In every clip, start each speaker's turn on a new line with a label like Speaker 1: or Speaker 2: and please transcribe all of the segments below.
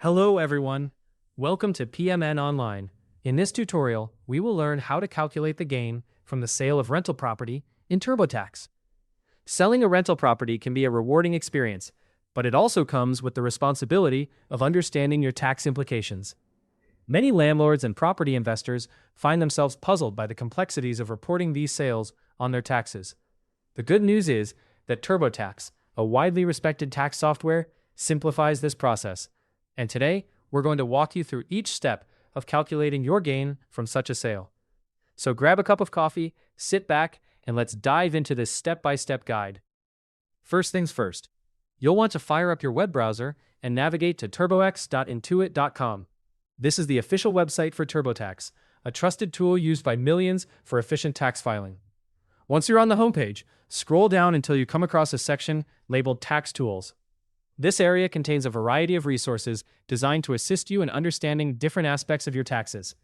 Speaker 1: Hello everyone, welcome to PMN Online. In this tutorial, we will learn how to calculate the gain from the sale of rental property in TurboTax. Selling a rental property can be a rewarding experience, but it also comes with the responsibility of understanding your tax implications. Many landlords and property investors find themselves puzzled by the complexities of reporting these sales on their taxes. The good news is that TurboTax, a widely respected tax software, simplifies this process. And today, we're going to walk you through each step of calculating your gain from such a sale. So grab a cup of coffee, sit back, and let's dive into this step-by-step guide. First things first, you'll want to fire up your web browser and navigate to turbox.intuit.com. This is the official website for TurboTax, a trusted tool used by millions for efficient tax filing. Once you're on the homepage, scroll down until you come across a section labeled Tax Tools. This area contains a variety of resources designed to assist you in understanding different aspects of your taxes.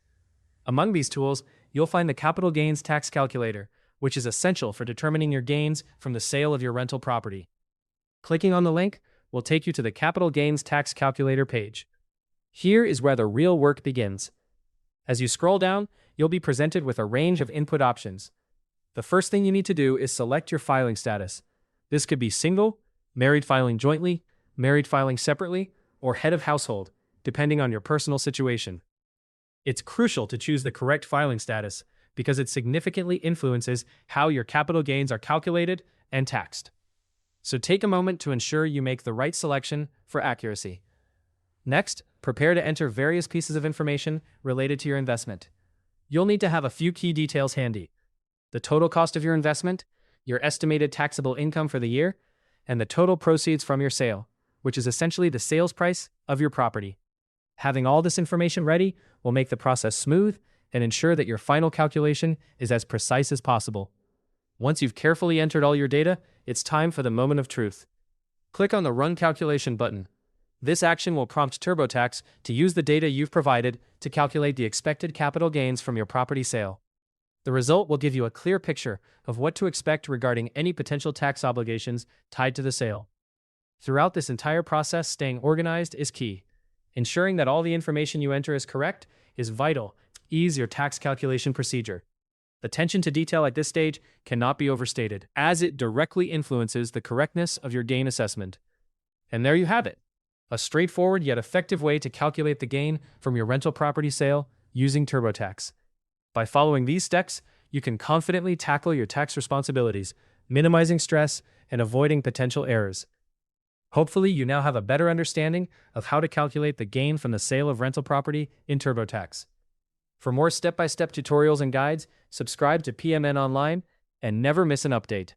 Speaker 1: Among these tools, you'll find the Capital Gains Tax Calculator, which is essential for determining your gains from the sale of your rental property. Clicking on the link will take you to the Capital Gains Tax Calculator page. Here is where the real work begins. As you scroll down, you'll be presented with a range of input options. The first thing you need to do is select your filing status. This could be single, married filing jointly, married filing separately, or head of household, depending on your personal situation. It's crucial to choose the correct filing status because it significantly influences how your capital gains are calculated and taxed. So take a moment to ensure you make the right selection for accuracy. Next, prepare to enter various pieces of information related to your investment. You'll need to have a few key details handy: the total cost of your investment, your estimated taxable income for the year, and the total proceeds from your sale, which is essentially the sales price of your property. Having all this information ready will make the process smooth and ensure that your final calculation is as precise as possible. Once you've carefully entered all your data, it's time for the moment of truth. Click on the Run Calculation button. This action will prompt TurboTax to use the data you've provided to calculate the expected capital gains from your property sale. The result will give you a clear picture of what to expect regarding any potential tax obligations tied to the sale. Throughout this entire process, staying organized is key. Ensuring that all the information you enter is correct is vital to ease your tax calculation procedure. The attention to detail at this stage cannot be overstated, as it directly influences the correctness of your gain assessment. And there you have it, a straightforward yet effective way to calculate the gain from your rental property sale using TurboTax. By following these steps, you can confidently tackle your tax responsibilities, minimizing stress and avoiding potential errors. Hopefully, you now have a better understanding of how to calculate the gain from the sale of rental property in TurboTax. For more step-by-step tutorials and guides, subscribe to PMN Online and never miss an update.